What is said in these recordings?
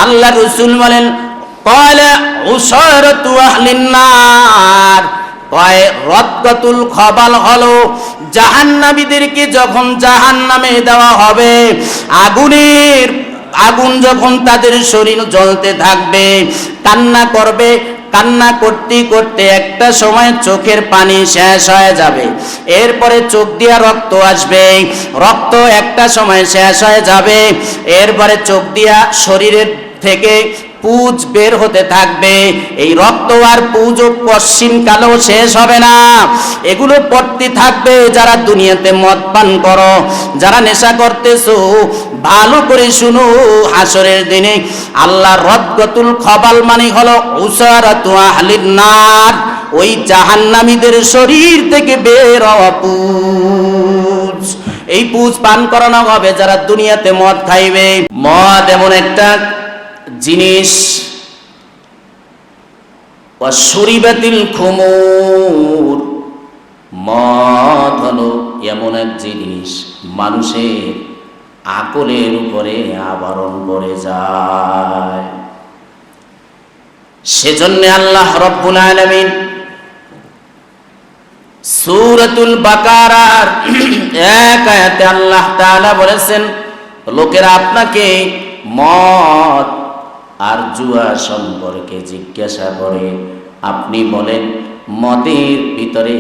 আল্লাহ রাসূল বলেন ক্বালা উসারাতু আহলিন নার, কয় রদ্দাতুল খবাল হলো জাহান্নামীদেরকে যখন জাহান্নামে দেওয়া হবে, আগুন যখন তাদের শরীর জ্বলতে থাকবে, কান্না করবে, কান্না করতে করতে একটা সময় চোখের পানি শেষ হয়ে যাবে, এরপরে চোখ দিয়া রক্ত আসবে, রক্ত একটা সময় শেষ হয়ে যাবে, এরপরে চোখ দিয়া শরীরের থেকে পুজ বের হতে থাকবে। এই রক্ত আর পুজ পশ্চিম কালেও শেষ হবে না, এগুলো পড়তে থাকবে। যারা দুনিয়াতে মদ পান করো, যারা নেশা করতেছো, ভালো করে শুনো, হাসরের দিনে আল্লাহর রদ্দাতুল খবাল মানে হলো উসারাতু আহলিন নার, ওই জাহান্নামীদের শরীর থেকে বের হওয়া পুজ। এই পুজ পান করানো হবে যারা দুনিয়াতে মদ খাইবে। মদ এমন একটা জিনিস, ওয়াশুরিবাতিল খুমুর, মদ হলো এমন এক জিনিস মানুষের আকলের উপরে আবরণ করে যায়। সেজন্য আল্লাহ রাব্বুল আলামিন সূরাতুল বাকারার এক আয়াতে আল্লাহ তাআলা বলেছেন, লোকেরা আপনাকে মদ আর জুয়া সম্পর্কে জিজ্ঞাসা করে, আপনি বলেন মদের ভিতরে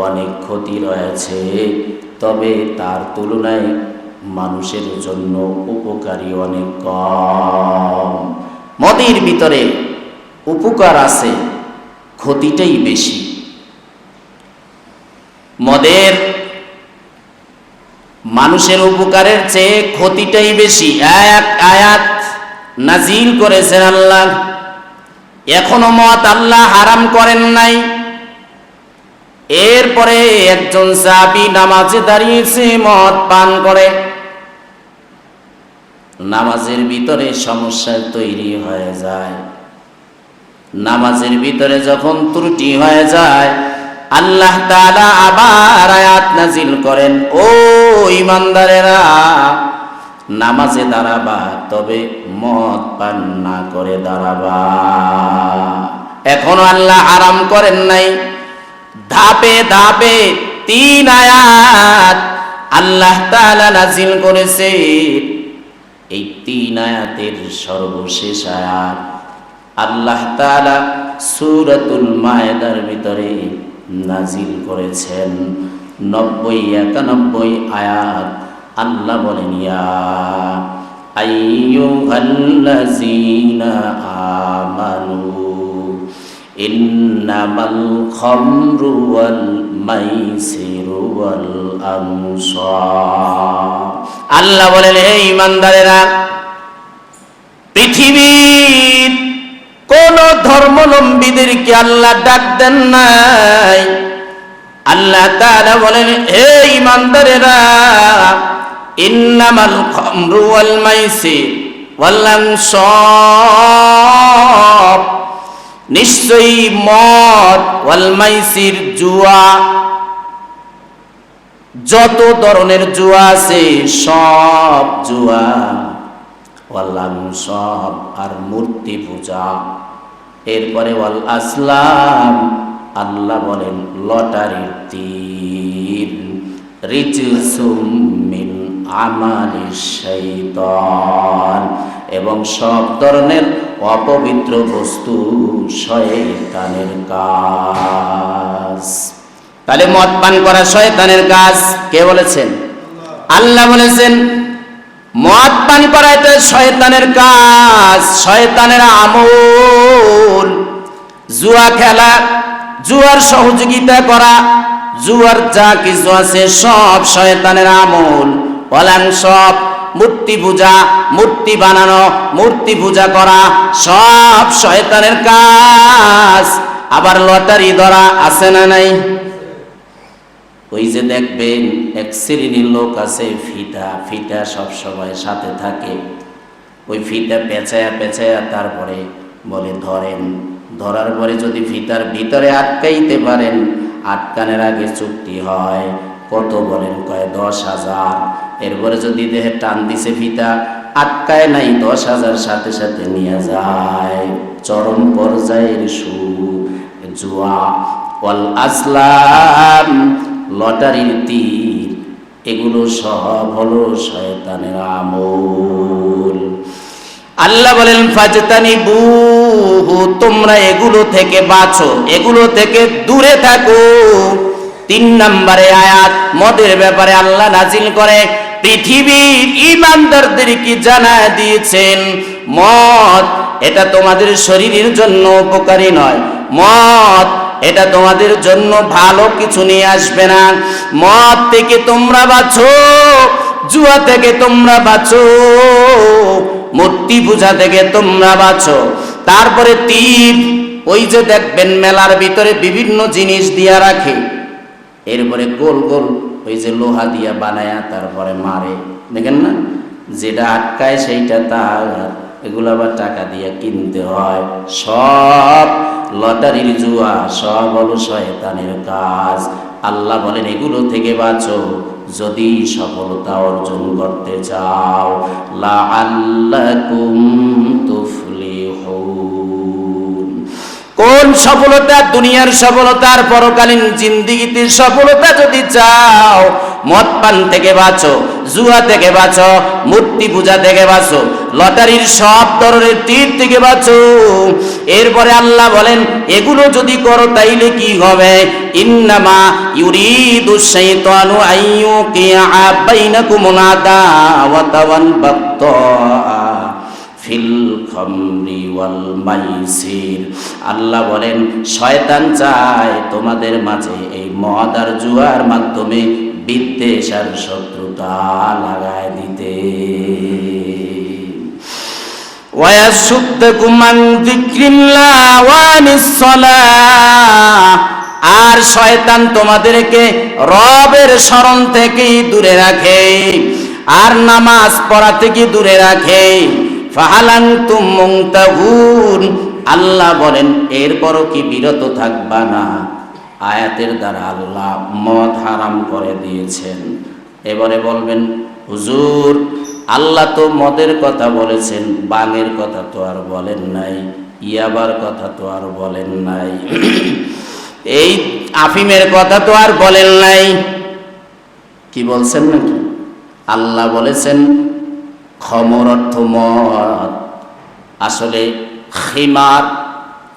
অনেক ক্ষতি রয়েছে, তবে তার তুলনায় মানুষের জন্য উপকারী অনেক কম। মদের ভিতরে উপকার আছে, ক্ষতিটাই বেশি। মদের মানুষের উপকারের চেয়ে ক্ষতিটাই বেশি। এক আয়াত নাজিল করেছেন আল্লাহ, এখনো মদ আল্লাহ হারাম করেন নাই। এরপরে একজন সাহাবী নামাজে দাঁড়িয়েছে, মদ পান করে। নামাজের ভিতরে সমস্যা তৈরি হয়ে যায়। নামাজের ভিতরে যখন ত্রুটি হয়ে যায়, আল্লাহ তাআলা আবার আয়াত নাজিল করেন, ও ঈমানদারেরা, নামাজে দাঁড়াবা, তবে মদ পান না করে দাঁড়াবা। এখনো আল্লাহ হারাম করেন নাই। ধাপে ধাপে 3 আয়াত আল্লাহ তাআলা নাজিল করেছে। এই 3 আয়াতের সর্বশেষ আয়াত আল্লাহ তাআলা সূরাতুল মায়েদার ভিতরে নাজিল করেছেন। 90-91 আয়াত আল্লাহ বলেন, ইয়া আইয়ুহাল্লাযীনা আমানু ইন্নামাল খামরু ওয়াল মাইসিরু ওয়াল আনসার। আল্লাহ বলেন, হে ঈমানদারেরা, পৃথিবীর কোন ধর্মাবলম্বীদেরকে আল্লাহ ডাক দেন নাই। আল্লাহ তাআলা বলেন, হে ঈমানদারেরা, ইন্নামাল খামরু ওয়াল মাইসির ওয়াল আনসাব, নিশ্চয়ই মদ, ওয়াল মাইসির জুয়া, যত ধরনের জুয়া আছে সব জুয়া, ওয়াল আনসাব আর মূর্তি পূজা, এরপরে ওয়াল আসলাম, আল্লাহ বলেন লটারির তীর, রিজসুম মিন আমালিশ শাইতান, এবং সব ধরনের অপবিত্র বস্তু শয়তানের কাজ। তাহলে মদ পান করা শয়তানের কাজ। কে বলেছেন? আল্লাহ বলেছেন। মদ পান করা এটা শয়তানের কাজ, শয়তানের আমল। জুয়া খেলা, জুয়ার সহযোগিতা করা, জুয়ার যা কিছু আছে সব শয়তানের আমল। বলেন সব মূর্তি পূজা, মূর্তি বানানো, মূর্তি পূজা করা সব শয়তানের কাজ। আবার লটারি ধরা আছে না নাই? ওই যে দেখবেন এক শ্রেণীর লোক আছে, ফিতা সব সময় সাথে থাকে, ওই ফিতা পেঁচায়া পেঁচায়া তারপরে বলে ধরেন, ধরার পরে যদি ফিতার ভিতরে আটকাইতে পারেন, আটকানোর আগে চুক্তি হয় কত বলেন, কয় 10,000। এরপরে যদি দেহে টান দিছে ফিতা, আটকায় নাই, 10,000 সাথে সাথে নিয়ে যায়। চরম পর্যায়ের জুয়া। ওয়াল আজলাম, লটারির তীর, এগুলো সব হলো শয়তানের আমল। আল্লাহ বলেন ফাজতানিবুহু, তোমরা এগুলো থেকে বাঁচো, এগুলো থেকে দূরে থাকো। 3 নম্বরে আয়াত মদের ব্যাপারে আল্লাহ নাজিল করে পৃথিবীর ঈমানদারদেরকে জানায় দিয়েছেন, মদ এটা তোমাদের শরীরের জন্য উপকারী নয়, মদ এটা তোমাদের জন্য ভালো কিছু নিয়ে আসবে না। মদ থেকে তোমরা বাঁচো, জুয়া থেকে তোমরা বাঁচো, মূর্তি পূজা থেকে তোমরা বাঁচো। তারপরে তীর, ওই যে দেখবেন মেলার ভিতরে বিভিন্ন জিনিস দিয়া রাখে, এরপরে গোল গোল ওই যে লোহা দিয়া বানায়া তারপরে মারে, দেখেন না, যেটা আটকায় সেইটা তার, এগুলো আবার টাকা দিয়ে কিনতে হয়। সব লটারির জুয়া, সব হলো শয়তানের কাজ। আল্লাহ বলেন এগুলো থেকে বাঁচো যদি সফলতা অর্জন করতে চাও। লাআল্লাকুম তুফলিহুন। কোন সফলতা? দুনিয়ার সফলতা আর পরকালীন জিন্দেগিতে সফলতা যদি চাও, মদ পান থেকে বাঁচো, জুয়া থেকে বাঁচো, মূর্তি পূজা থেকে বাঁচো, লটারির সব ধরনের তীর থেকে বাঁচো। এরপরে আল্লাহ বলেন এগুলো যদি করো তাইলে কি হবে? ইন্নামা ইউরিদুশ শাইতানু আইয়ুকিয়া বাইনাকুমুল আদাওয়াতা ওয়াল বাগদা ফিল খামরি ওয়াল মাইসির। আল্লাহ বলেন শয়তান চায় তোমাদের মাঝে এই মদ আর জুয়ার মাধ্যমে বিদ্বেষ আর শত্রুতা লাগায় দিতে। ওয়ায়াসুদ্দকুম আন যিকরিল্লাহ ওয়া আনিস সালাহ, আর শয়তান তোমাদেরকে রবের স্মরণ থেকে দূরে রাখে আর নামাজ পড়া থেকে দূরে রাখে। ফাহাল আনতুম মুনতাহুন, আল্লাহ বলেন এরপরও কি বিরত থাকবা না? আয়াতের দ্বারা আল্লাহ মদ হারাম করে দিয়েছেন। এবারে বলবেন হুজুর আল্লাহ তো মদের কথা বলেছেন, বাঙের কথা তো আর বলেন নাই, ইয়াবার কথা তো আর বলেন নাই, এই আফিমের কথা তো আর বলেন নাই। কি বলছেন নাকি? আল্লাহ বলেছেন খমর অর্থ মদ। আসলে খিমার,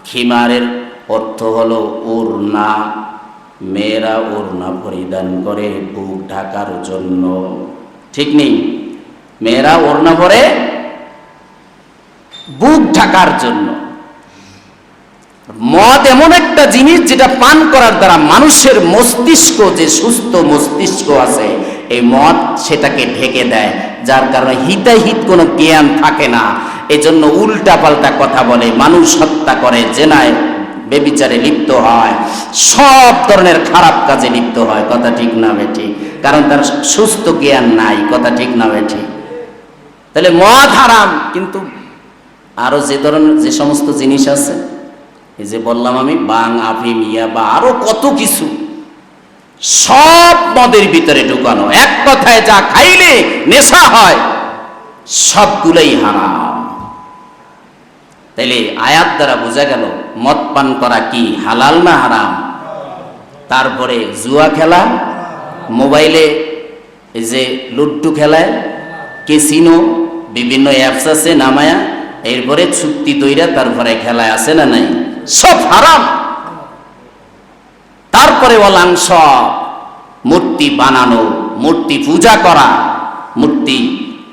খিমারের অর্থ হলো ওড়না। মেয়েরা ওড়না পরিধান করে বুক ঢাকার জন্য, ঠিক নেই? মেয়েরা ওড়না পরে বুক ঢাকার জন্য। মদ এমন একটা জিনিস যেটা পান করার দ্বারা মানুষের মস্তিষ্ক, যে সুস্থ মস্তিষ্ক আছে, এই মদ সেটাকে ঢেকে দেয়, যার কারণে হিতাহিত কোনো জ্ঞান থাকে না। এজন্য উল্টা পাল্টা কথা বলে, মানুষ হত্যা করে, জেনায় বেবিচারে লিপ্ত হয়, সব ধরনের খারাপ কাজে লিপ্ত হয়। কথা ঠিক না বেঠি? কারণ তার সুস্থ জ্ঞান নাই। কথা ঠিক না বেঠি? তাহলে মদ হারাম, কিন্তু আরো যে ধরনের যে সমস্ত জিনিস আছে, এই যে বললাম আমি, বাং, আফিম, ইয়াবা, আরো কত কিছু, সব মদের ভিতরে ঢুকানো। এক কথায় যা খাইলে নেশা হয় সবগুলোই হারাম। তাইলে আয়াত দ্বারা বোঝা গেল মদ পান করা কি হালাল না হারাম? তারপরে জুয়া খেলা, মোবাইলে এই যে লুড্ডু খেলায়, ক্যাসিনো, বিভিন্ন অ্যাপস আছে নামায়া, এরপরে চুক্তি তৈরা তারপরে খেলায় আছে না নাই, সব হারাম। তারপরে অলাংশ মূর্তি বানানো, মূর্তি পূজা করা, মূর্তি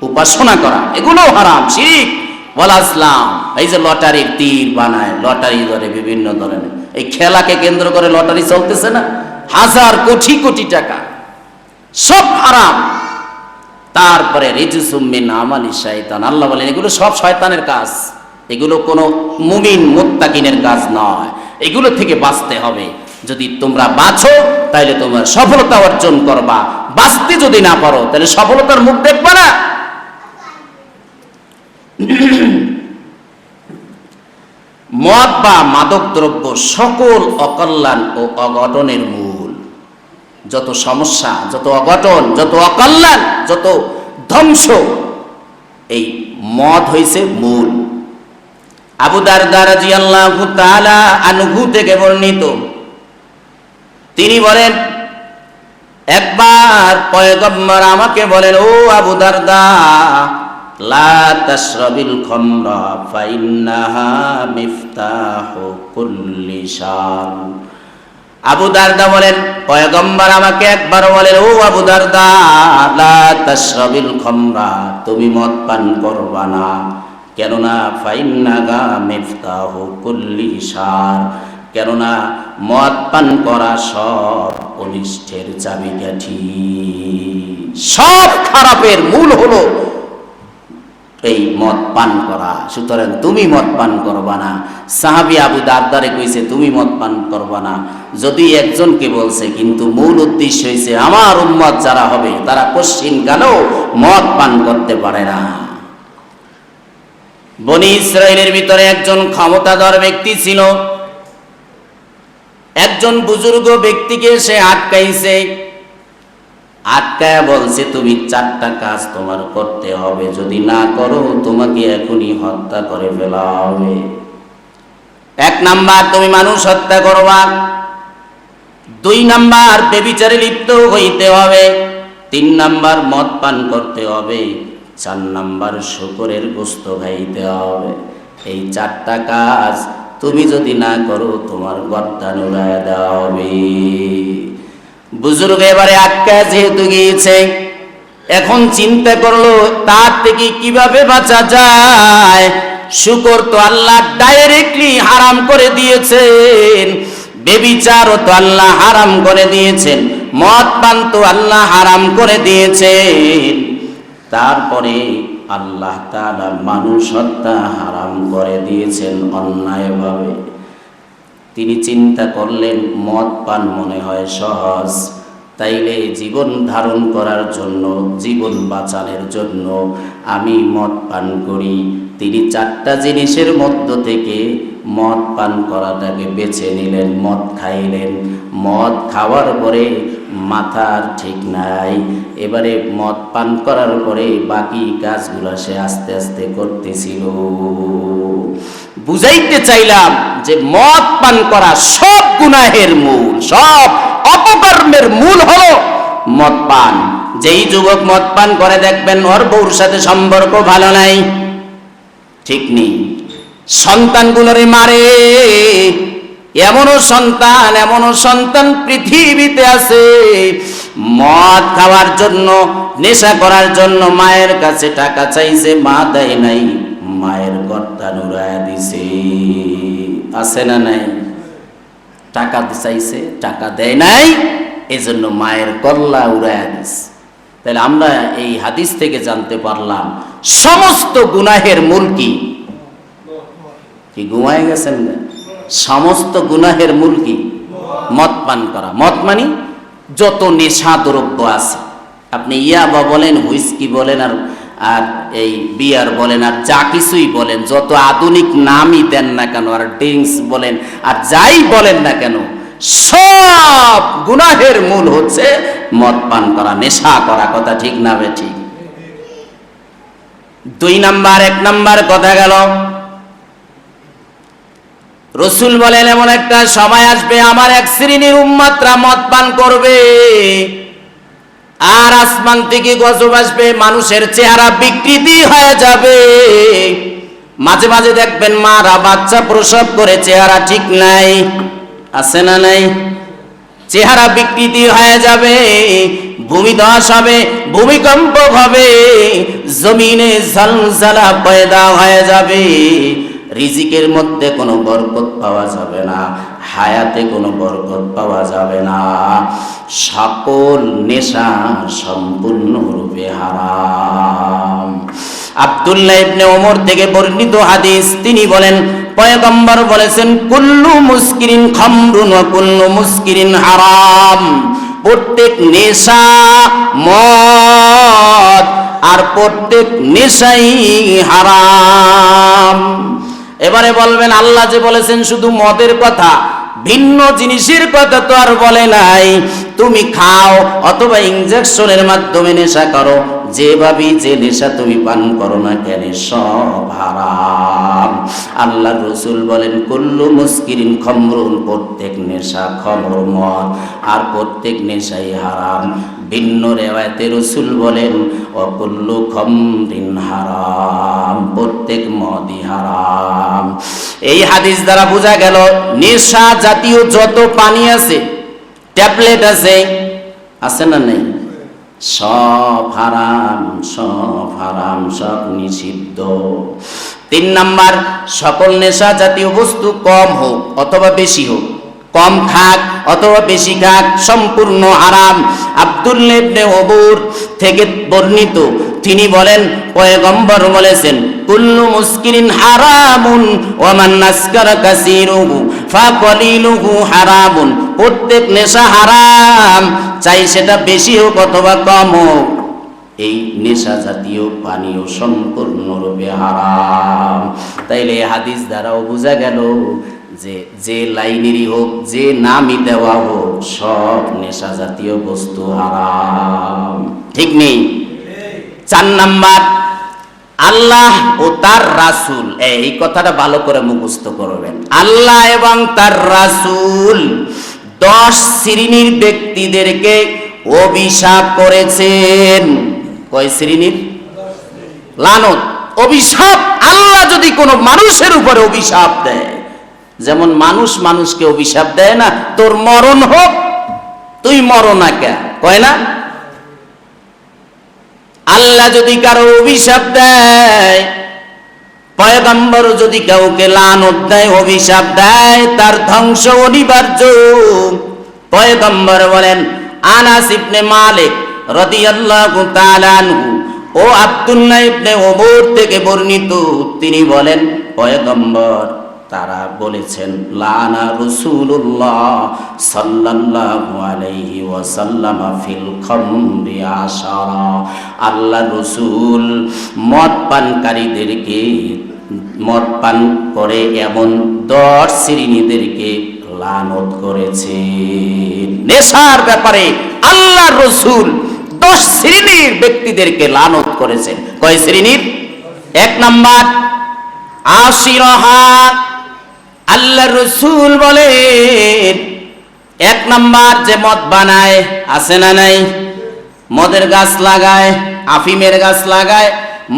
উপাসনা করা, এগুলো হারাম, শিরক। ওয়াল আজলাম, এই যে লটারির তীর বানায়, লটারি ধরে বিভিন্ন ধরনের, এই খেলাকে কেন্দ্র করে লটারি চলতেছে না, হাজার কোটি কোটি টাকা, সব হারাম। তারপরে রিজসুম মিন আমালি শাইতান, আল্লাহ বলেন এগুলো সব শয়তানের কাজ, এগুলো কোনো মুমিন মুত্তাকিনের কাজ নয়। এগুলো থেকে বাঁচতে হবে। যদি তোমরা বাঁচো তাহলে তোমরা সফলতা অর্জন করবা, বাঁচতে যদি না পারো তাহলে সফলতার মুখ দেখবা না। মদ বা মাদক দ্রব্য সকল অকল্যাণ ও অঘটনের মূল। যত সমস্যা, যত অঘটন, যত অকল্যাণ, যত ধ্বংস, এই মদ হইছে মূল। আবু দারদা রাদিয়াল্লাহু তাআলা আনহু থেকে বর্ণিত, তিনি বলেন একবার পয়গম্বর আমাকে বলেন, ও আবু দারদা, লা তাশরাবিল খামরা ফাইন্নাহা মিফতাহু কুল্লি শার। আবু দারদা বলেন, পয়গম্বর আমাকে একবার বলেন, ও আবু দারদা, লা তাশরাবিল খামরা, তুমি মদ পান করবা না, কেননা ফাইন্নাহা মিফতাহু কুল্লি শার, কেননা মদ পান করা সব অনিষ্টের চাবিকাঠি, সব খারাপের মূল হলো এই মদ পান করা। সুতরাং তুমি মদ পান করবা না। সাহাবী আবু দারদারে কইছে তুমি মদ পান করবা না, যদি একজনকে বলছে, কিন্তু মূল উদ্দেশ্য হইছে আমার উম্মত যারা হবে তারা পশ্চিম কালেও মদ পান করতে পারে না। বনি ইসরাইলের ভিতরে একজন ক্ষমতাধর ব্যক্তি ছিল, একজন বুজুর্গ ব্যক্তিকে সে আটকাইছে, আটকায়া বলছে তুমি 4টা কাজ তোমার করতে হবে, যদি না করো তোমাকে এখনই হত্যা করে ফেলা হবে। 1 নাম্বার তুমি মানুষ হত্যা করবা, 2 নাম্বার ব্যভিচারে লিপ্ত হইতে হবে, 3 নাম্বার মদ পান করতে হবে, 4 নাম্বার শূকরের গোশত খাইতে হবে। এই 4টা কাজ তুমি যদি না করো তোমার গর্দান উড়াইয়া দেওয়া হবে। বুজুর্গ এবারে আটকায় যেহেতু গিয়েছে, এখন চিন্তা করলো তার থেকে কিভাবে বাঁচা যায়। শুকর তো আল্লাহ ডাইরেক্টলি হারাম করে দিয়েছেন, ব্যভিচারও তো আল্লাহ হারাম করে দিয়েছেন, মদ পান তো আল্লাহ হারাম করে দিয়েছেন, তারপরে আল্লাহ তাআলা মানুষ হত্যা হারাম করে দিয়েছেন অন্যায়ভাবে। তিনি চিন্তা করলেন মদ পান মনে হয় সহজ, তাইলে জীবন ধারণ করার জন্য, জীবন বাঁচানোর জন্য আমি মদ পান করি। তিনি 4টা জিনিসের মধ্য থেকে মদ পান করাটাকে বেছে নিলেন, মদ খাইলেন। মদ খাওয়ার পরে মাথার ঠিক নাই, এবারে মদ পান করার পরে বাকি কাজগুলো সে আস্তে আস্তে করতেছিল। বুঝাইতে চাইলাম যে মদ পান করা সব গুনাহের মূল, সব অপকর্মের মূল হলো মদ পান। যেই যুবক মদ পান করে দেখবেন ওর বউর সাথে সম্পর্ক ভালো নাই, ঠিক নেই, সন্তানগুলোরে মারে। এমনও সন্তান পৃথিবীতে আছে মদ খাওয়ার জন্য, নেশা করার জন্য মায়ের কাছে টাকা চাইছে, মা দেয় নাই, মায়ের গর্দান উড়াইয়া দিছে। আছে না নাই? টাকা চাইছে, টাকা দেয় নাই, এজন্য মায়ের কল্লা উড়াইয়া দিছে। তাহলে আমরা এই হাদিস থেকে জানতে পারলাম সমস্ত গুনাহের মূল কি? ঘুমায় গেছেন না? সমস্ত গুনাহের মূল কি? মদ পান করা। মদ মানে যত নেশা দ্রব্য আছে, আপনি ইয়াবা বলেন, হুইস্কি বলেন, আর এই বিয়ার বলেন, আর যা কিছুই বলেন, যত আধুনিক নামই দেন না কেন, আর ড্রিঙ্কস বলেন, আর যাই বলেন না কেন, সব গুনাহের মূল হচ্ছে মদ পান করা, নেশা করা। কথা ঠিক না বে ঠিক? 2 নাম্বার, 1 নাম্বার কথা গেল। রসুল বলেন এমন একটা সময় আসবে আমার এক শ্রেণীর উম্মতরা মদ পান করবে, আর আসমান থেকে গজব আসবে, মানুষের চেহারা বিকৃতি হয়ে যাবে। মাঝে মাঝে দেখবেন মারা বাচ্চা প্রসব করে চেহারা ঠিক নাই, আছে না নাই? চেহারা বিকৃতি হয়ে যাবে, ভূমিধস হবে, ভূমিকম্প হবে, জমিনে ঝলঝলা পয়দা হয়ে যাবে, রিজিকের মধ্যে কোনো বরকত পাওয়া যাবে না, হায়াতে কোনো বরকত পাওয়া যাবে না, সকল নেশা সম্পূর্ণরূপে হারাম। আব্দুল্লাহ ইবনে ওমর থেকে বর্ণিত হাদিস, তিনি বলেন পয়গম্বর বলেছেন কুল্লু মুস্কিরিন খামরুন ওয়া কুল্লু মুস্কিরিন হারাম। প্রত্যেক নেশা মদ, আর প্রত্যেক নেশাই হারাম। এবারে বলবেন আল্লাহ যে বলেছেন শুধু মদের কথা, ভিন্ন জিনিসের কথা তো আর বলে নাই। তুমি খাও অথবা ইনজেকশনের মাধ্যমে নেশা করো, যেভাবে যে নেশা তুমি পান করো না কেন সব হারাম। আল্লাহ রসুল বলেন কুল্লু মুস্কিরিন খমরুন, প্রত্যেক নেশা খমর মদ, আর প্রত্যেক নেশাই হারাম। ভিন্ন রেওয়ায়েতে রসুল বলেন অকুল্লু খমরিন হারাম, প্রত্যেক মদই হারাম। এই হাদিস দ্বারা বোঝা গেল নেশা জাতীয় যত পানি আছে, ট্যাবলেট আছে, আছে না নেই, সব হারাম, সব হারাম, সব নিষিদ্ধ। 3 নাম্বার, সকল নেশা জাতীয় বস্তু কম হোক অথবা বেশি হোক, কম খাক অথবা বেশি খাক, সম্পূর্ণ হারাম। আব্দুল্লাহ ইবনে উবুর থেকে বর্ণিত, তিনি বলেন পয়গম্বর বলেছেন কুল্লু মুস্কিরিন হারামুন ওয়া মান নাসকারা কাসীরুহু ফাকলিলুহু হারামুন, প্রত্যেক নেশা হারাম, চাই সেটা বেশি হোক অথবা কম হোক। এই নেশা জাতীয় পানীয় সম্পূর্ণরূপে হারাম। তাইলে এই হাদিস দ্বারাও বোঝা গেল যে লাইনেরই হোক, যে নামই দেওয়া হোক, সব নেশা জাতীয় বস্তু হারাম। ঠিক নেই? 4 নাম্বার, আল্লাহ ও তার রাসূল, এই কথাটা ভালো করে মুখস্থ করবেন। আল্লাহ এবং তার রাসূল 10 শ্রেণীর ব্যক্তিদেরকে অভিশাপ করেছেন। কয় শ্রেণীর? লানত, অভিশাপ। আল্লাহ যদি কোনো মানুষের উপরে অভিশাপ দেয়, যেমন মানুষ মানুষকে অভিশাপ দেয় না, তোর মরণ হোক, তুই মরো না কে, কয় না? আল্লাহ যদি কারো অভিশাপ দেয়, পয়গম্বর যদি কাউকে লানত দেয়, অভিশাপ দেয়, তার ধ্বংস অনিবার্য। পয়গম্বর বলেন, আনাস ইবনে মালিক রাদিয়াল্লাহু তাআলা আনহু ও আব্দুল্লাহ ইবনে উমর থেকে বর্ণিত, তিনি বলেন পয়গম্বর তারা বলেছেন লানা রাসূলুল্লাহ সাল্লাল্লাহু আলাইহি ওয়াসাল্লাম ফিল খামরি আশারা, আল্লাহ রাসূল মদ পানকারীদেরকে, মদ পান করে এমন 10 শ্রেণীদেরকে লানত করেছে। নেশার ব্যাপারে আল্লাহ রাসূল 10 শ্রেণীর ব্যক্তিদেরকে লানত করেছেন। কয় শ্রেণীর? 1 নাম্বার আশিরাহা, আল্লাহ রাসূল বলেন 1 নাম্বার যে মদ বানায়, আছে না নাই, মদের গাছ লাগায়, আফিমের গাছ লাগায়,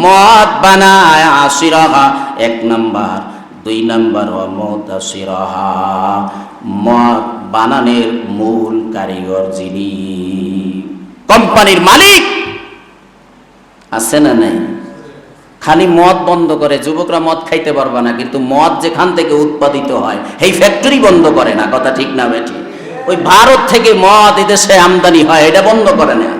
মদ বানায়, আশিরাহা 1 নাম্বার। 2 নাম্বার মুতাশিরাহা, মদ বানানোর মূল কারিগর যিনি, কোম্পানির মালিক, আছে না নাই? খালি মদ বন্ধ করে, যুবকরা মদ খাইতে পারবে না, কিন্তু মদ যেখান থেকে উৎপাদিত হয় এই ফ্যাক্টরি বন্ধ করে না। কথা ঠিক না বেঠি? ওই ভারত থেকে মদ এদেশে আমদানি হয়, এটা বন্ধ করে না।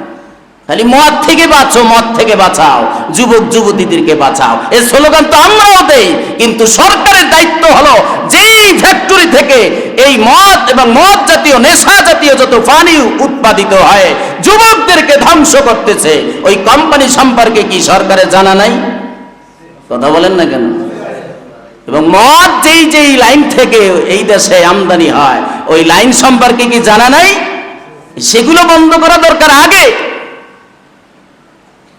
খালি মদ থেকে বাঁচো, মদ থেকে বাঁচাও, যুবক যুবতীদেরকে বাঁচাও, এই স্লোগান তো আমরাও দেই, কিন্তু সরকারের দায়িত্ব হলো যেই ফ্যাক্টরি থেকে এই মদ এবং মদ জাতীয় নেশা জাতীয় যত পানি উৎপাদিত হয় যুবকদেরকে ধ্বংস করতেছে, ওই কোম্পানি সম্পর্কে কি সরকারের জানা নাই? কথা বলেন না কেন? এবং মদ যেই যেই লাইন থেকে এই দেশে আমদানি হয় ওই লাইন সম্পর্কে কি জানা নাই? সেগুলো বন্ধ করা দরকার। আগে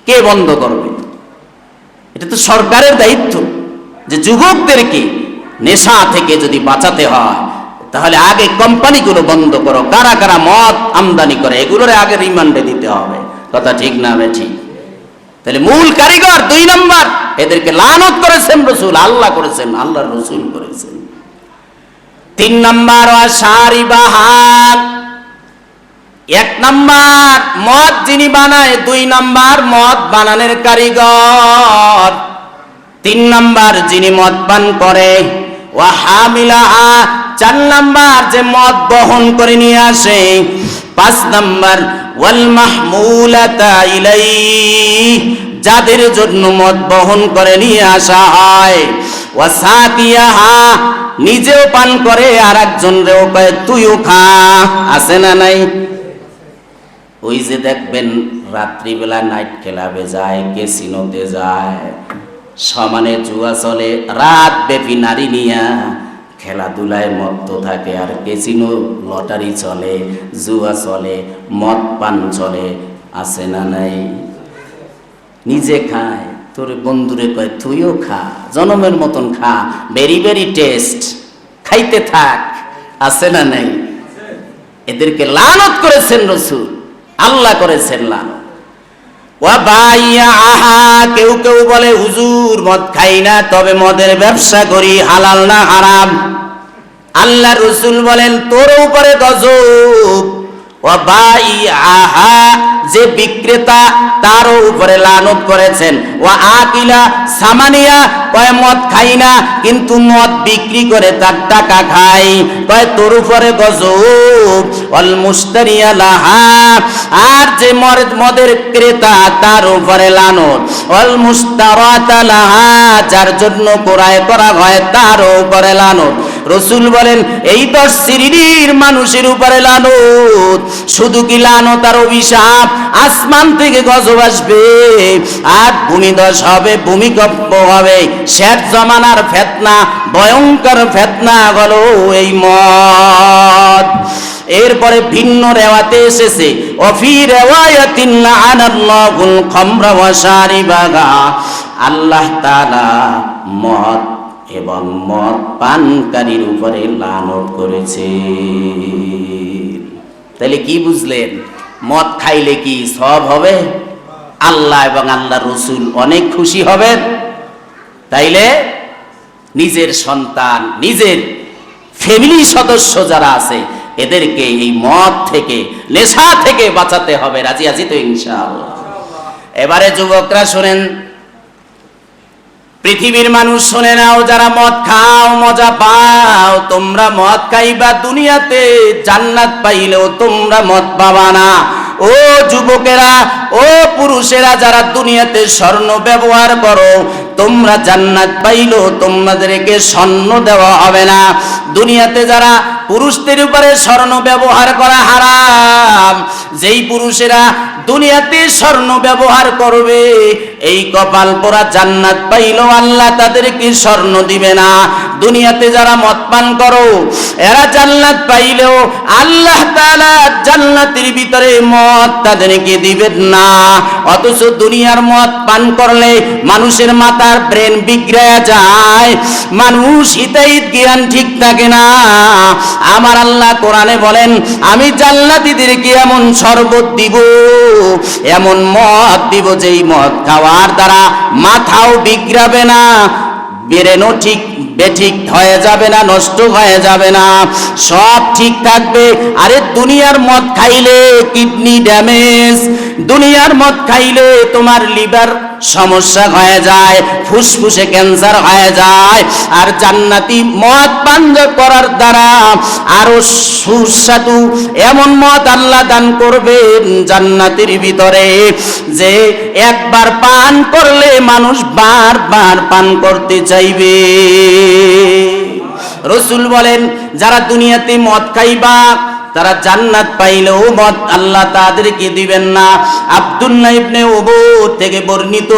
কে বন্ধ করবে? এটা তো সরকারের দায়িত্ব, যে যুবকদেরকে নেশা থেকে যদি বাঁচাতে হয় তাহলে আগে কোম্পানিগুলো বন্ধ করো। কারা কারা মদ আমদানি করে এগুলোর আগে রিমান্ডে দিতে হবে। কথা ঠিক না ঠিক? তাহলে মূল কারিগর 2 নাম্বার, এদেরকে লানত করেছেন রাসূল, আল্লাহ করেছেন, আল্লাহর রাসূল করেছেন। 3 নাম্বার ওয়াশারিবাহান, 1 নাম্বার মদ যিনি বানায়, 2 নাম্বার মদ বানানোর কারিগর, 3 নাম্বার যিনি মদ পান করে, ওয়া হামিলাহা 4 নাম্বার যে মদ বহন করে নিয়ে আসে, 5 নাম্বার ওয়াল মাহমুলাতা ইলাইহি যাদের জন্য মদ বহন করে নিয়ে আসা হয়, ওয়া সাকিয়াহা নিজেও পান করে আর একজনরেও কয় তুইও খা, আছে না নাই? ওই যে দেখবেন রাত্রিবেলা নাইট ক্লাবে যায়, ক্যাসিনোতে যায়, সমানে জুয়া চলে, রাত ব্যাপী নারী নিয়া খেলাধুলায় মত্ত থাকে, আর ক্যাসিনো লটারি চলে, জুয়া চলে, মদ পান চলে, আছে না নাই? নিজে খায়, তোর বন্ধুরে কয় তুইও খা, জনমের মতন খা, ভেরি ভেরি টেস্ট, খাইতে থাক, আছে না নাই? এদেরকে লানত করেছেন রাসূল, আল্লাহ করেছেন লানত। ওয়া বাইয়া আহা, কেউ কেউ বলে হুজুর মদ খাই না, তবে মদের ব্যবসা করি, হালাল না হারাম? আল্লাহ রাসূল বলেন তোর উপরে গজব। ওয়া বাইয়া আহা, যে বিক্রেতা তারও উপরে লানত করেছেন। ওয়া আকিলা সামানিয়া, কয় মদ খাই না কিন্তু মদ বিক্রি করে তার টাকা খাই, কয় তোর উপরে গজব। অল মুশতারিয়া লাহা, আর যে মদের ক্রেতা তার উপরে লানত। অল মুশতারাতা লাহা, যার জন্য ক্রয় করা হয় তার উপরে লানত। রাসূল বলেন এই 10 শ্রেণীর মানুষের উপরে লানত। শুধু কি লানত আর অভিশাপ, আসমান থেকে গজব আসবে, আর ভূমিধস হবে, ভূমিকম্প হবে, শেষ জমানার ফিতনা, ভয়ঙ্কর ফিতনা হলো এই মদ। এরপরে ভিন্ন রেওয়াতে এসেছে অফি রিওয়ায়াতিন লাআনাল্লাহুল খামরা ওয়া শারিবাহা, আল্লাহ তাআলা মদ এবং মদ পানকারীর উপরে লানত করেছে। তাহলে কি বুঝলেন? মদ খাইলে কি সওয়াব হবে? আল্লাহ এবং আল্লাহর রাসূল অনেক খুশি হবেন। তাইলে নিজের সন্তান, নিজের ফ্যামিলি সদস্য যারা আছে এদেরকে এই মদ থেকে, নেশা থেকে বাঁচাতে হবে। রাজি আছি তো ইনশাআল্লাহ? এবারে যুবকরা শোনেন, পৃথিবীর মানুষ শুনে নাও, যারা মদ খাও, মজা পাও, তোমরা মদ খাইবা দুনিয়াতে, জান্নাত পাইলেও তোমরা মদ পাবা না। ও যুবকেরা, ও পুরুষেরা যারা দুনিয়াতে স্বর্ণ ব্যবহার করো, তোমরা জান্নাত পাইলেও তোমাদেরকে স্বর্ণ দেওয়া হবে না। দুনিয়াতে যারা পুরুষদের উপরে স্বর্ণ ব্যবহার করা হারাম, যেই পুরুষেরা দুনিয়াতে স্বর্ণ ব্যবহার করবে, এই কপাল পোড়া জান্নাত পাইলেও আল্লাহ তাদেরকে স্বর্ণ দিবে না। দুনিয়াতে যারা মদ পান করো, এরা জান্নাত পাইলেও আল্লাহ তাআলা জান্নাতের ভিতরে মদ তাদেরকে দিবেন না। অথচ দুনিয়ার মদ পান করলে মানুষের মাথার ব্রেন বিগড়ে যায়, মানুষ হিতাহিত জ্ঞান ঠিক থাকে না। আমার আল্লাহ কোরআনে বলেন আমি জান্নাতীদেরকে এমন শরবত দিব, এমন মদ দিব, যেই মদ খাওয়ার দ্বারা মাথাও বিগড়াবে না, ব্রেনও ঠিক বেঠিক হয়ে যাবে না, নষ্ট হয়ে যাবে না, সব ঠিক থাকবে। আরে দুনিয়ার মদ খাইলে কিডনি ড্যামেজ, দুনিয়ার মদ খাইলে তোমার লিভার সমস্যা হয়ে যায়, ফুসফুসে ক্যান্সার হয়ে যায়। আর জান্নাতি মদ পান করার দ্বারা আরো সুস্বাদু এমন মদ আল্লাহ দান করবেন জান্নাতের ভিতরে, যে একবার পান করলে মানুষ বারবার পান করতে চাইবে। রাসূল বলেন যারা দুনিয়াতে মদ খাইবা তারা জান্নাত পাইলেও মদ আল্লাহ তাদেরকে দিবেন না। আব্দুল্লাহ ইবনে উবু থেকে বর্ণিত,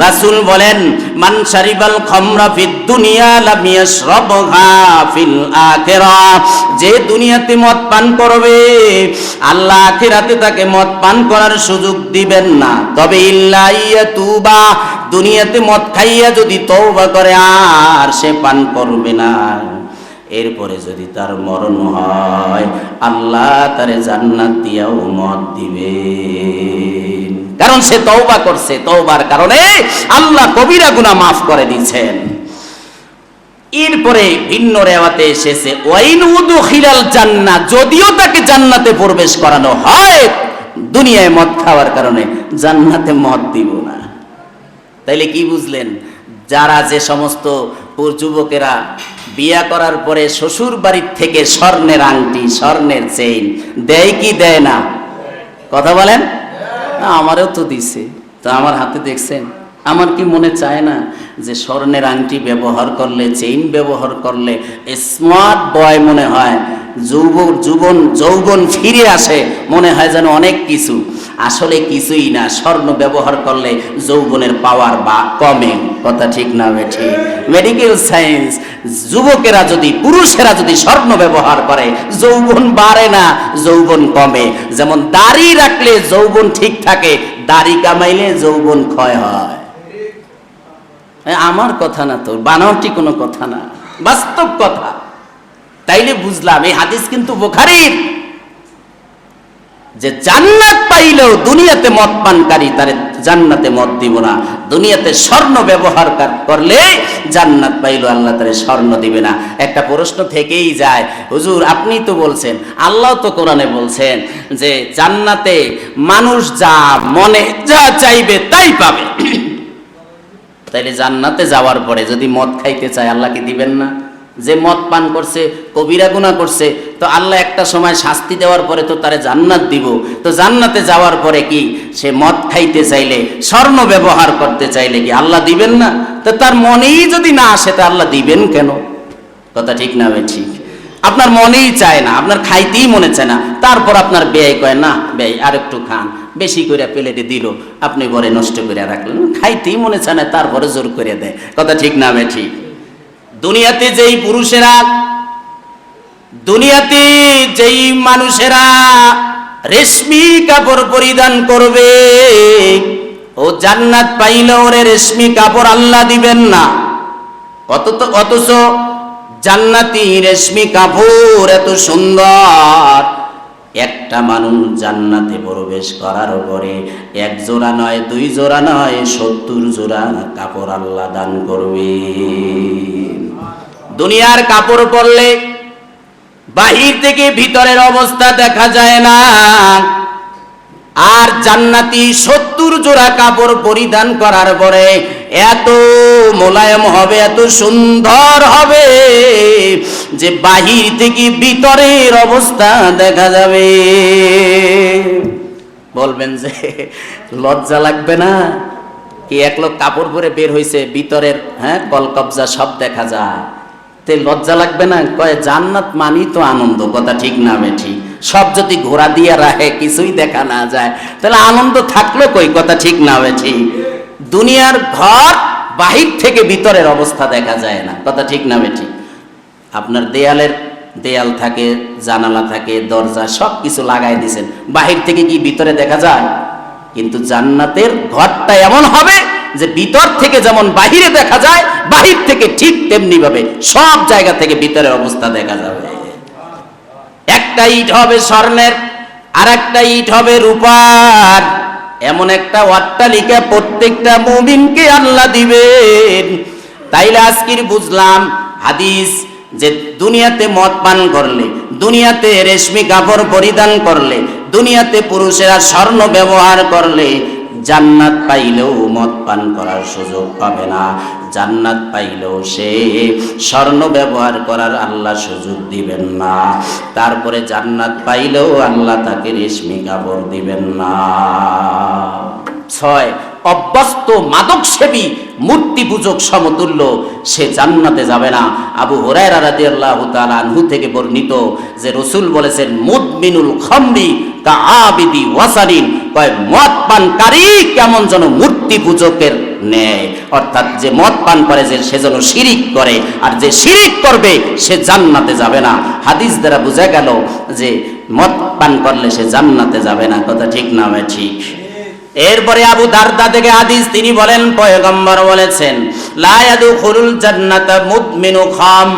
রাসূল বলেন মান শারিবাল খামরা ফিদ দুনিয়া লাম ইয়াশরাবহা ফিল আখিরাহ, যে দুনিয়াতে মদ পান করবে আল্লাহ আখিরাতে তাকে মদ পান করার সুযোগ দিবেন না। তবে ইল্লা ইয়াতুবা, দুনিয়াতে মদ খাইয়া যদি তওবা করে আর সে পান করবে না, এরপরে যদি তার মরণ হয় আল্লাহ তারে জান্নাত দিয়াও মদ দিবেন, কারণ সে তওবা করছে, তওবার কারণে আল্লাহ কবিরা গুনাহ মাফ করে দিয়েছেন। এরপরে ভিন্ন রেওয়াতে এসেছে ওয়াইন উদখিলাল জান্নাহ, যদিও তাকে জান্নাতে প্রবেশ করানো হয়, দুনিয়ায় মদ খাওয়ার কারণে জান্নাতে মদ দিব না। তাইলে কি বুঝলেন? যারা যে সমস্ত যুবকেরা বিয়া করার পরে শ্বশুর বাড়ির থেকে স্বর্ণের আংটি, স্বর্ণের চেইন দেয় কি দেয় না? কথা বলেন না। আমারও তো দিছে, তো আমার হাতে দেখছেন, আমার কি মনে চায় না যে স্বর্ণের আংটি ব্যবহার করলে, চেইন ব্যবহার করলে স্মার্ট বয় মনে হয়, যৌবন ফিরে আসে, মনে হয় যেন অনেক কিছু। আসলে কিছুই না, স্বর্ণ ব্যবহার করলে যৌবনের পাওয়ার বা কমে। কথা ঠিক না বেঠিক? মেডিকেল সায়েন্স, যুবকেরা যদি, পুরুষেরা যদি স্বর্ণ ব্যবহার করে যৌবন বাড়ে না, যৌবন কমে। যেমন দাড়ি রাখলে যৌবন ঠিক থাকে, দাড়ি কামাইলে যৌবন ক্ষয় হয়। আমার কথা না তো, বানাওটি কোনো কথা না, বাস্তব কথা। তাইলে বুঝলাম এই হাদিস কিন্তু বুখারীর, যে জান্নাত পাইলেও দুনিয়াতে মদ পানকারী তারে জান্নাতে মদ দিব না, দুনিয়াতে স্বর্ণ ব্যবহার করলে জান্নাত পাইলেও আল্লাহ তারে স্বর্ণ দিবে না। একটা প্রশ্ন থেকেই যায়, হুজুর আপনি তো বলছেন, আল্লাহ তো কোরআনে বলছেন যে জান্নাতে মানুষ যা মনে যা চাইবে তাই পাবে। তাইলে জান্নাতে যাওয়ার পরে যদি মদ খাইতে চায় আল্লাহ কি দিবেন না? যে মদ পান করছে, কবিরা গুনাহ করছে, তো আল্লাহ একটা সময় শাস্তি দেওয়ার পরে তো তারে জান্নাত দিব। তো জান্নাতে যাওয়ার পরে কি সে মদ খাইতে চাইলে, স্বর্ণ ব্যবহার করতে চাইলে কি আল্লাহ দিবেন না? তো তার মনেই যদি না আসে তা আল্লাহ দিবেন কেন? কথা ঠিক না ভাই? ঠিক। আপনার মনেই চায় না, আপনার খাইতেই মনে চায় না, তারপর আপনার ব্যয় কয় না ব্যয় আর একটু খান, বেশি করে প্লেটে দিল, আপনি ঘরে নষ্ট করে রাখলেন, খাইতেই মনে চায় না, তারপরে জোর করে দেয়। কথা ঠিক না ভাই? ঠিক। দুনিয়াতে যেই পুরুষেরা, দুনিয়াতে যেই মানুষেরা রেশমি কাপড় পরিধান করবে, ও জান্নাত পাইলে ওরে রেশমি কাপড় আল্লাহ দিবেন না। অথচ জান্নাতি রেশমি কাপড় এত সুন্দর, একটা মানুষ জান্নাতে প্রবেশ করার পরে এক জোড়া নয়, দুই জোড়া নয়, 70 জোড়া কাপড় আল্লাহ দান করবে। দুনিয়ার কাপড় পরলে বাহির থেকে ভিতরের অবস্থা দেখা যায় না, আর জান্নাতি 70 জোড়া কাপড় পরিধান করার পরে এত মোলায়েম হবে, এত সুন্দর হবে যে বাহির থেকে ভিতরের অবস্থা দেখা যাবে। বলবেন যে লজ্জা লাগবে না? কি এক লোক কাপড় পরে বের হইছে, ভিতরের কলকবজা সব দেখা যায়, তে লজ্জা লাগবে না? কয় জান্নাত মানি তো আনন্দ। কথা ঠিক না বেঠি? সব যদি ঘোরা দিয়া রাখে, কিছুই দেখা না যায়, তাহলে আনন্দ থাকলো কই? কথা ঠিক না বেঠি? দুনিয়ার ঘর বাহির থেকে ভিতরের অবস্থা দেখা যায় না। কথা ঠিক না বেঠি? আপনার দেয়াল থাকে, জানালা থাকে, দরজা সব কিছু লাগাই দিয়েছেন, বাহির থেকে কি ভিতরে দেখা যায়? কিন্তু জান্নাতের ঘরটা এমন হবে যে ভিতর থেকে যেমন বাহিরে দেখা যায়, বাহির থেকে ঠিক তেমনি ভাবে সব জায়গা থেকে ভিতরের অবস্থা দেখা যাবে। একটা ইট হবে স্বর্ণের, আর একটা ইট হবে রূপার। এমন একটা অট্টালিকা প্রত্যেকটা মুমিনকে আল্লাহ দিবেন। তাইলে আজকের বুঝলাম হাদিস, যে দুনিয়াতে মদ পান করলে, দুনিয়াতে রেশমি কাপড় পরিধান করলে, দুনিয়াতে পুরুষেরা স্বর্ণ ব্যবহার করলে জান্নাত পাইলেও মদ পান করার সুযোগ পাবে না, জান্নাত পাইলেও সে স্বর্ণ ব্যবহার করার আল্লাহ সুযোগ দিবেন না। তারপরে জান্নাত পাইলেও আল্লাহ তাকে রেশমি কাপড় দিবেন না। 6, অভ্যস্ত মাদক সেবী মূর্তি পূজক সমতুল্য সে জান্নাতে যাবে না। আবু হুরায়রা রাদিয়াল্লাহু তাআলা আনহু থেকে বর্ণিত যে রাসূল বলেছেন, মুদমিনুল খামরি কাআবিদি ওয়াসারিন, কয় মদ পানকারী কেমন যেন মূর্তি পূজকের ন্যায়। অর্থাৎ যে মদ পান করে যে সে যেন শিরিক করে, আর যে শিরিক করবে সে জান্নাতে যাবে না। হাদিস দ্বারা বোঝা গেল যে মদ পান করলে সে জান্নাতে যাবে না। কথা ঠিক না ভাই? ঠিক। এরপরে আবু দারদা থেকে হাদিস, তিনি বলেন পয়গম্বর বলেছেন, লা ইয়াদখুলুল জান্নাতা মুদমিনু খাম।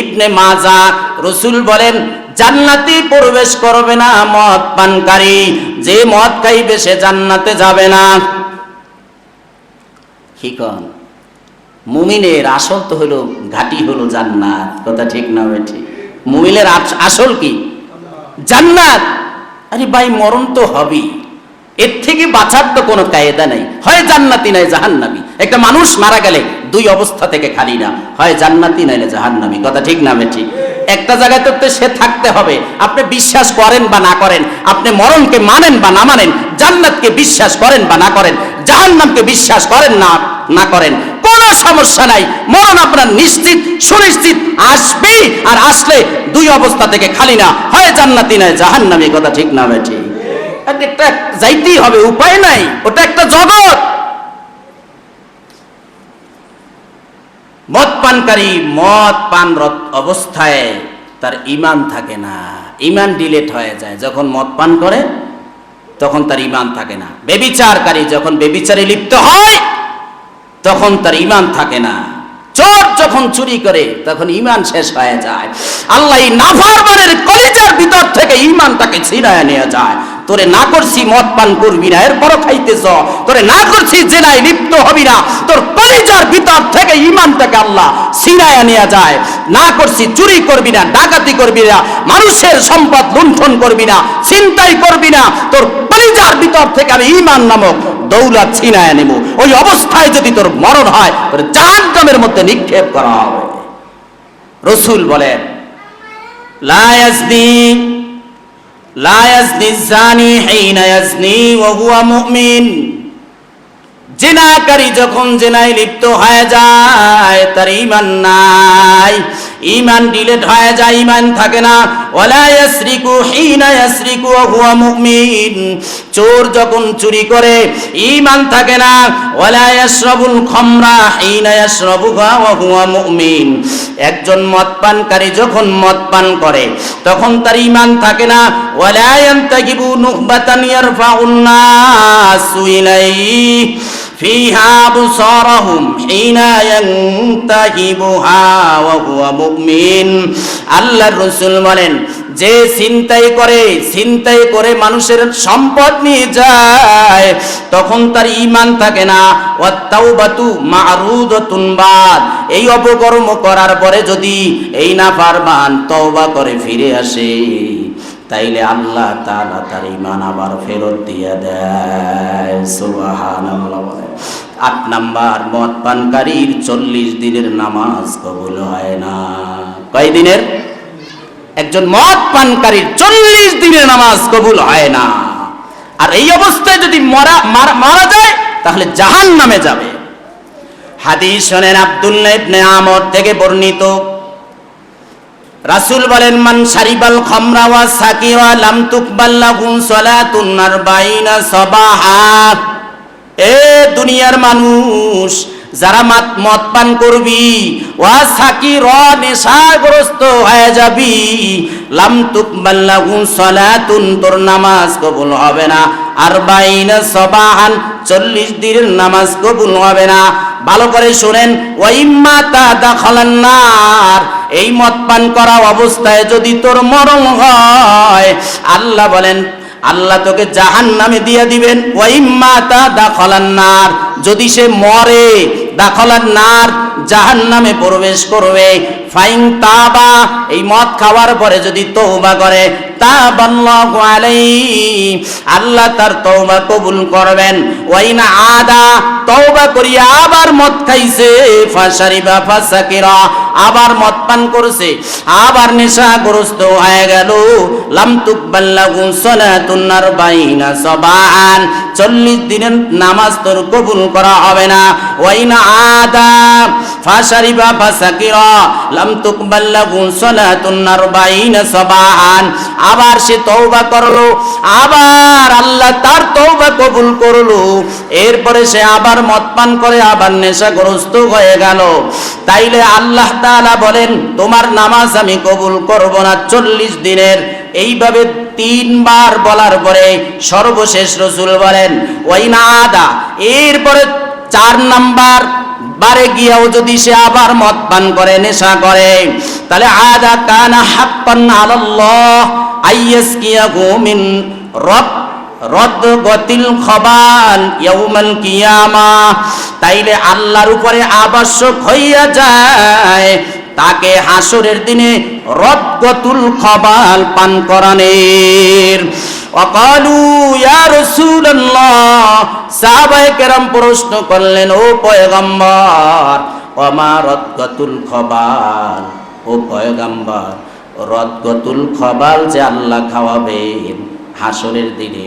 ইবনে মাজাহ, রাসূল বলেন জান্নাতে প্রবেশ করবে না মদ পানকারী, যে মদ খাইবে সে জান্নাতে যাবে না। কি কোন? মুমিনের আসল তো হলো, ঘাটি হলো জান্নাত। কথা ঠিক না ভাই? ঠিক। মুমিনের আসল কি? জান্নাত। আরে ভাই, মরণ তো হবেই, এর থেকে বাঁচার তো কোনো কায়দা নাই, হয় জান্নাতি নাই জাহান্নামী। একটা মানুষ মারা গেলে দুই অবস্থা থেকে খালি না, হয় জান্নাতি নাইলে জাহান্নামী। কথা ঠিক না ঠিক? একটা জায়গায় তো সে থাকতে হবে। আপনি বিশ্বাস করেন বা না করেন, আপনি মরণকে মানেন বা না মানেন, জান্নাতকে বিশ্বাস করেন বা না করেন, জাহান্নামকে বিশ্বাস করেন না করেন, কোনো সমস্যা নাই। মরণ আপনার নিশ্চিত সুনিশ্চিত আসবেই, আর আসলে দুই অবস্থা থেকে খালি না, হয় জান্নাতি নয় জাহান্নামী। কথা ঠিক না ঠিক? একটা যাইতেই হবে, উপায় নাই, ওটা একটা জগৎ। মদ পানকারী মদ পানরত অবস্থায় তার ঈমান থাকে না, ঈমান ডিলেট হয়ে যায়। যখন মদ পান করে তখন তার ঈমান থাকে না। ব্যভিচারকারী যখন ব্যভিচারে লিপ্ত হয় তখন তার ঈমান থাকে না। চোর যখন চুরি করে তখন ঈমান শেষ হয়ে যায়। আল্লাহ এই নাফরমানের কলিজার ভিতর থেকে ঈমানটাকে ছিনায় নিয়ে যায়। তোরে না করছি মদ পান করবি না, এরপরও খাইতেছ, তোরে না করছি জেনায় লিপ্ত হবি না, তোর কলিজার ভিতর থেকে ঈমানটাকে আল্লাহ ছিনায় নিয়ে যায়। না করছি চুরি করবি না, ডাকাতি করবি না, মানুষের সম্পদ লুণ্ঠন করবি না, ছিনতাই করবি না, তোর কলিজার ভিতর থেকে আমি ঈমান নামক দৌলত ছিনায় নেব। ওই অবস্থায় যদি তোর মরণ হয় তোর জাহান্নামের মধ্যে নিক্ষেপ করা হবে। রাসূল বলেন লা ইয়াজনি জানি হিনা ইয়াজনি ওয়া হুয়া মুমিন। জিনাকারী যখন জিনায় লিপ্ত হয়ে যায় তার ঈমান নাই, ঈমান ডিলেট হয়ে যায়, ঈমান থাকে না। ওয়ালা ইয়াসরিকু হিনা ইয়াসরিকু ওয়া হুয়া মুমিন। চোর যখন চুরি করে ঈমান থাকে না। ওয়ালা ইয়াশরাবুল খামরা হিনা ইয়াশরাবুহা ওয়া হুয়া মুমিন। একজন মদ পানকারী যখন মদ পান করে তখন তার ঈমান থাকে না। ওয়ালা ইয়ান্তাকিবু নুহবাতান ইয়ারফাউন নাসু ইলাইহি ফিহা আবসারহুম হিনা ইয়ান্তাহিবুহা ওয়া হুয়া মুমিন। আল্লাহর রাসূল বলেন যে ছিনতাই করে মানুষের সম্পদ নিয়ে যায় তখন তার ঈমান থাকে না। ওয়াত তাওবাতু মা'রুদাতুন বাদ। এই অপকর্ম করার পরে যদি এই নাফরমান তওবা করে ফিরে আসে তাইলে আল্লাহ তাআলা তার ঈমান আবার ফেরত দিয়ে দেয়। সুবহানাল্লাহ। 8 নাম্বার, মদ পানকারীর 40 দিনের নামাজ কবুল হয় না। কয় দিনের? একজন মদ পানকারীর 40 দিনের নামাজ কবুল হয় না। আর এই অবস্থায় যদি মারা যায় তাহলে জাহান্নামে যাবে। হাদিস শোনেন, আব্দুল্লাহ ইবনে আমর থেকে বর্ণিত, রাসূল বলেন মান শারিবাল খামরা ওয়া সাকিরা লাম তুকবাল লাহু সালাতুন 40 সাবাহা। এ দুনিয়ার মানুষ, যারা মদ পান করবি, ওয়া সাকির, নেশাগ্রস্ত হয়ে যাবি, লাম তুকবাল লাহু সালাতুন, তোর নামাজ কবুল হবে না। 40 সাবাহান, 40 দিনের নামাজ কবুল হবে না। ভালো করে শুনেন, ওয়া ইম্মা তাদাখালান নার, এই মদ পান করা অবস্থায় যদি তোর মরণ হয় আল্লাহ বলেন আল্লাহ তোকে জাহান্নামে দিয়ে দিবেন। ওয়া ইম্মা তাদাখালান নার, যদি সে মরে দাখালান নার, জাহান্নামে প্রবেশ করবে। ফাইন তাবা, এই মদ খাওয়ার পরে যদি তওবা করে, তাবাল্লাহু আলাইহি, আল্লাহ তার তওবা কবুল করবেন। ওয়াইন আদা, তওবা করিয়া আবার মদ খাইছে, ফাশারিবা ফাসাকিরা, আবার মদ পান করছে, আবার নেশাগ্রস্ত হয়ে গেল, লাম তুকবাল লাহু সালাতুন 40 সাবাহান, 40 দিনের নামাজ তোর কবুল করা হবে না। ওয়াইন আদা ফাশারিবা ফাসাকিরা লাম তুকবাল লাহু সালাতুন 40 সাবাহান, আবার সে তওবা করলো, আবার আল্লাহ তার তওবা কবুল করলো, এরপরে সে আবার মদ পান করে আবার নেশাগ্রস্ত হয়ে গেল, তাইলে আল্লাহ তাআলা বলেন তোমার নামাজ আমি কবুল করব না 40 দিনের। এইভাবে 3 বার বলার পরে সর্বশেষ রাসূল বলেন ওয়াইনা আদা, এরপরে 4 নাম্বার বারে গিয়াও যদি সে আবার মদ পান করে, নেশা করে, তাহলে আদা কানা হাক্কান আলাল্লাহ আইয়াসকিয়াহু মিন রদ্দগতিল খবাল ইয়াউমাল কিয়ামাহ, তাইলে আল্লাহর উপরে আবশ্যক হইয়া যায় তাকে হাসরের দিনে রদ্দগতুল খবাল পান করানোর। ওয়াকালু ইয়া রাসূলুল্লাহ, সাহাবায়ে কেরাম প্রশ্ন করলেন ও পয়গম্বর, ওমা রদ্দগতুল খবাল, ও পয়গম্বর রদ্দগতুল খবাল যে আল্লাহ খাওয়াবেন হাসরের দিনে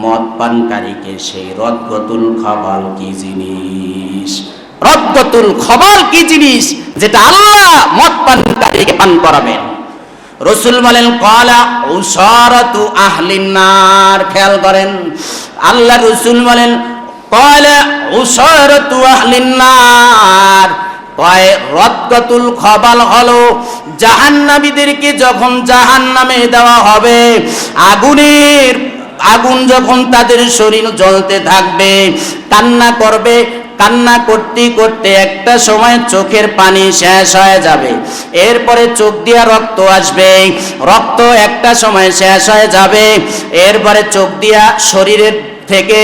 মদ পানকারীকে, সেই রদ্দগতুল খবাল কি জিনিস? রদ্দগতুল খবাল কি জিনিস যেটা আল্লাহ মদ পানকারীকে পান করাবেন? রাসূল বলেন ক্বালা উসারাতু আহলিন নার। খেয়াল করেন, আল্লাহ রাসূল বলেন ক্বালা উসারাতু আহলিন নার, কয় রদ্দাতুল খবাল হলো জাহান্নামীদেরকে যখন জাহান্নামে দেওয়া হবে, আগুন যখন তাদের শরীর জ্বলতে থাকবে, কান্না করবে, কান্না করতে করতে একটা সময় চোখের পানি শেষ হয়ে যাবে, এরপরে চোখ দিয়া রক্ত আসবে, রক্ত একটা সময় শেষ হয়ে যাবে, এরপরে চোখ দিয়া শরীরের থেকে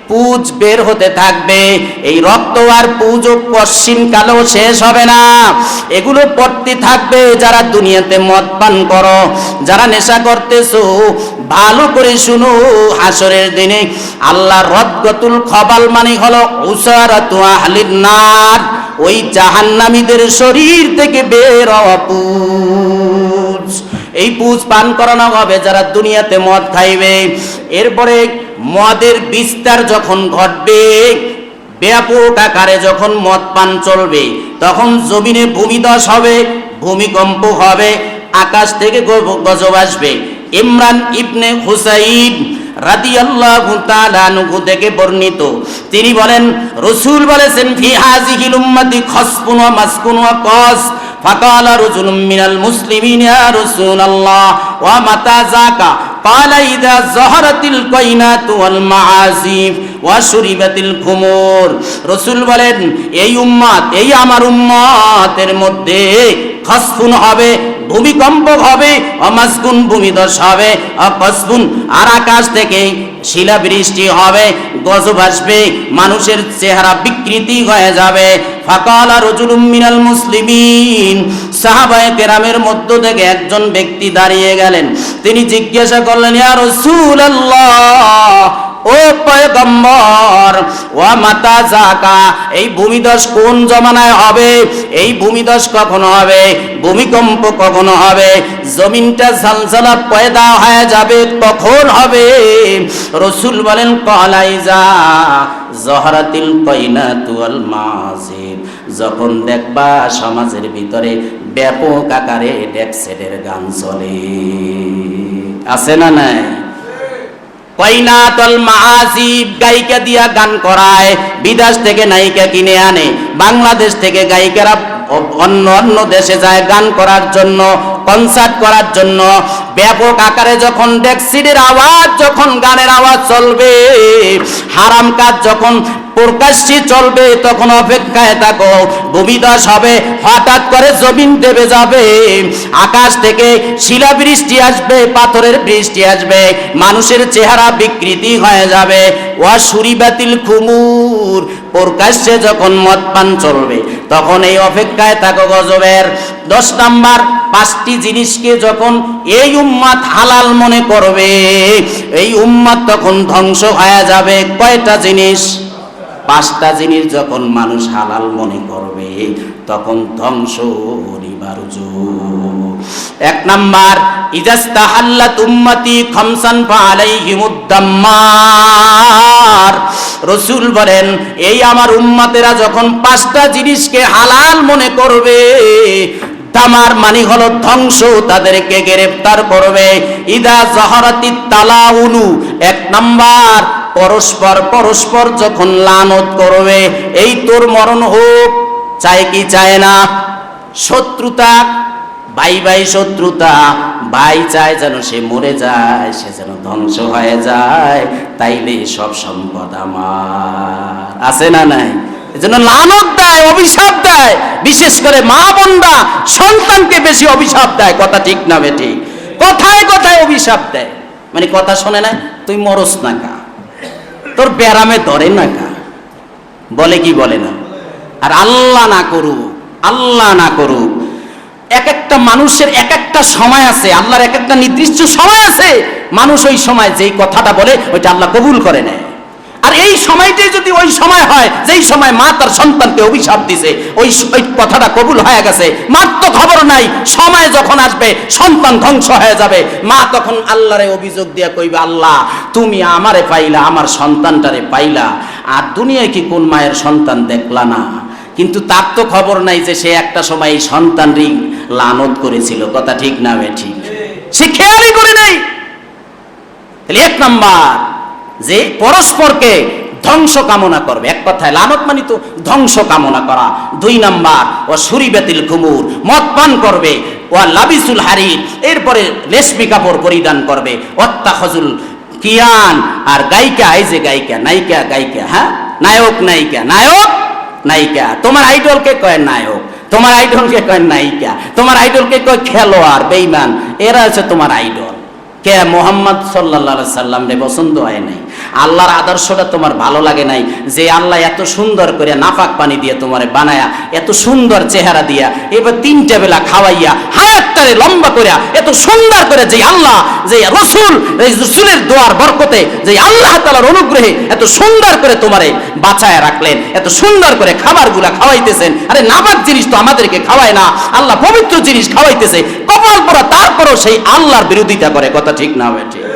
পুজ বের হতে থাকবে। এই রক্ত আর পুজ পশ্চিম কালেও শেষ হবে না, এগুলো পড়তে থাকবে। যারা দুনিয়াতে মদ পান করো, যারা নেশা করতেছো, ভালো করে শুনো, হাসরের দিনে আল্লাহর রদ্দাতুল খবাল মানে হলো উসারাতু আহলিন নার, ওই জাহান্নামীদের শরীর থেকে বের হওয়া পুজ। এই পুজ পান করানো হবে যারা দুনিয়াতে মদ খাইবে। এরপরে মদের বিস্তার যখন ঘটবে, ব্যাপক আকারে যখন মদ পান চলবে, তখন জমিনে ভূমিধস হবে, ভূমিকম্প হবে, আকাশ থেকে গজব আসবে। ইমরান ইবনে হুসাইন রাদিয়াল্লাহু তাআলা আনহু থেকে বর্ণিত, তিনি বলেন রাসূল বলেছেন ফি হাযিহিল উম্মতি খাসফুন ওয়া মাসকুন ওয়া কাস, ফাকালা রাজুলুম মিনাল মুসলিমিন ইয়া রাসূলুল্লাহ ওয়া মাতা যাকা, ক্বালা ইযা যাহারাতিল কায়নাতু ওয়াল মাআসিফ ওয়া শুরিবাতিল খুমুর। রাসূল বলেন এই উম্মত, এই আমার উম্মতের মধ্যে খাসফুন হবে, ভূমিকম্প হবে, অমাসকুন ভূমিধস হবে, অকসফুন আর আকাশ থেকে শিলাবৃষ্টি হবে, গজব আসবে, মানুষের চেহারা বিকৃতি হয়ে যাবে। ফাকালা রাজুলুম মিনাল মুসলিমিন, সাহাবায়ে কেরামের মধ্য থেকে একজন ব্যক্তি দাঁড়িয়ে গেলেন, তিনি জিজ্ঞাসা করলেন ইয়া রাসূলুল্লাহ, ও পয়গম্বর, ওয়া মাতা যাকা, এই ভূমিধস কোন জমানায় হবে, এই ভূমিধস কখন হবে, ভূমিকম্প কখন হবে, জমিনটা ঝলঝলা পয়দা হয়ে যাবে কখন হবে? রাসূল বলেন ক্বালা ইযা যাহারাতিল কায়নাতু ওয়াল মাআসিফ, যখন দেখবা সমাজের ভিতরে ব্যাপক আকারে ডেক্সেটের গান চলে। আছে না নাই? কয়নাতুল মাআসিফ, গায়িকা দিয়া গান করায়, বিদেশ থেকে নায়িকা কিনে আনে, বাংলাদেশ থেকে গায়িকারা অন্য দেশে যায় গান করার জন্য, কনসার্ট করার জন্য। ব্যাপক আকারে যখন ডেক্সিডের আওয়াজ, যখন গানের আওয়াজ চলবে, হারাম কাজ যখন প্রকাশ্যে চলবে, তখন অপেক্ষায় থাকো, ভূমিধস হবে, হঠাৎ করে জমিন দেবে যাবে, আকাশ থেকে শিলাবৃষ্টি আসবে, পাথরের বৃষ্টি আসবে, মানুষের চেহারা বিকৃতি হয়ে যাবে। ওয়া শুরিবাতিল খুমুর, প্রকাশ্যে যখন মদ পান চলবে, তখন এই অপেক্ষায় থাকো গজবের। 10 নাম্বার, 5টি জিনিসকে যখন এই উম্মত হালাল মনে করবে, এই উম্মত তখন ধ্বংস হয়ে যাবে। কয়টা জিনিস? 5টা জিনিস যখন মানুষ হালাল মনে করবে, তখন ধ্বংস নিবারুজু। 1 নাম্বার, ইজাস্তাহাল্লাত উম্মতি খামসান ফাআলাইহিমুদ দাম্মার। রাসূল বলেন এই আমার উম্মতেরা যখন 5টা জিনিসকে হালাল মনে করবে, দামার মানে হলো ধ্বংস, তাদেরকে গ্রেফতার করবে। ইদা যাহারাতিত তালাউনু, 1 নাম্বার, পরস্পর যখন লানত করবে, এই তোর মরণ হোক, চায় কি চায় না? শত্রুতা, ভাই শত্রুতা, ভাই চায় যেন সে মরে যায়, সে যেন ধ্বংস হয়ে যায়, তাইলে সব সম্পদ আমার। আছে না নাই? এজন্য লানত দেয়, অভিশাপ দেয়, বিশেষ করে মা বোনরা সন্তানকে বেশি অভিশাপ দেয়। কথা ঠিক না বেঠিক? কথায় কথায় অভিশাপ দেয়, মানে কথা শোনে না, তুই মরস না কা, তোর ব্যারামে ধরে না কা, বলে কি বলে না? আর আল্লাহ না করুক, আল্লাহ না করুক, এক একটা মানুষের এক একটা সময় আছে, আল্লাহর এক একটা নির্দিষ্ট সময় আছে, মানুষ ওই সময় যেই কথাটা বলে ওইটা আল্লাহ কবুল করে নেয়। আর এই সময়টাই যদি ওই সময় হয় যেই সময় মা তার সন্তানকে অভিশাপ দিছে, ওই কথাটা কবুল হয়ে গেছে, মার তো খবর নাই, সময় যখন আসবে সন্তান ধ্বংস হয়ে যাবে, মা তখন আল্লাহরে অভিযোগ দিয়ে কইবে, আল্লাহ তুমি আমারে পাইলা, আমার সন্তানটারে পাইলা, আর দুনিয়ায় কি কোন মায়ের সন্তান দেখলা না? কিন্তু তার তো খবর নাই যে সে একটা সময় এই সন্তানরই লানত করেছিল। কথা ঠিক না বেঠিক? সে খেয়ালই করে নেই। তাহলে এক নাম্বার যে পরস্পরকে ধ্বংস কামনা করবে, এক কথায় লানত মানে তো ধ্বংস কামনা করা। দুই নাম্বার ও সুরিবাতিল খুমুর, মদ পান করবে। ও লাবিসুল হারির, এরপরে রেশমি কাপড় পরিধান করবে। অত্তাখজুল কিয়ান, আর গায়িকা, এই যে গায়িকা, নায়িকা গায়িকা, হ্যাঁ নায়ক নায়িকা, নায়ক নায়িকা। তোমার আইডলকে কয় নায়ক, তোমার আইডলকে কয় নায়িকা, তোমার আইডলকে কয় খেলোয়াড়, বেঈমান। এরা হচ্ছে তোমার আইডল। কে? মোহাম্মদ সাল্লাল্লাহু আলাইহি সাল্লাম রে পছন্দ হয় নাই, আল্লাহর আদর্শটা তোমার ভালো লাগে নাই, যে আল্লাহ এত সুন্দর করে নাপাক পানি দিয়ে তোমারে বানায়া, এত সুন্দর চেহারা দিয়া, এবার 3টা বেলা খাওয়াইয়া, হায়াতটারে লম্বা করে এত সুন্দর করে, যে আল্লাহ, যে রসুল, এই রসুলের দোয়ার বরকতে, যে আল্লাহ তাআলার অনুগ্রহে এত সুন্দর করে তোমারে বাঁচায় রাখলেন, এত সুন্দর করে খাবারগুলা খাওয়াইতেছেন। আরে নাপাক জিনিস তো আমাদেরকে খাওয়ায় না, আল্লাহ পবিত্র জিনিস খাওয়াইতেছে, কপাল পরা, তারপরও সেই আল্লাহর বিরোধিতা করে। কথা ঠিক না? বেঠিক?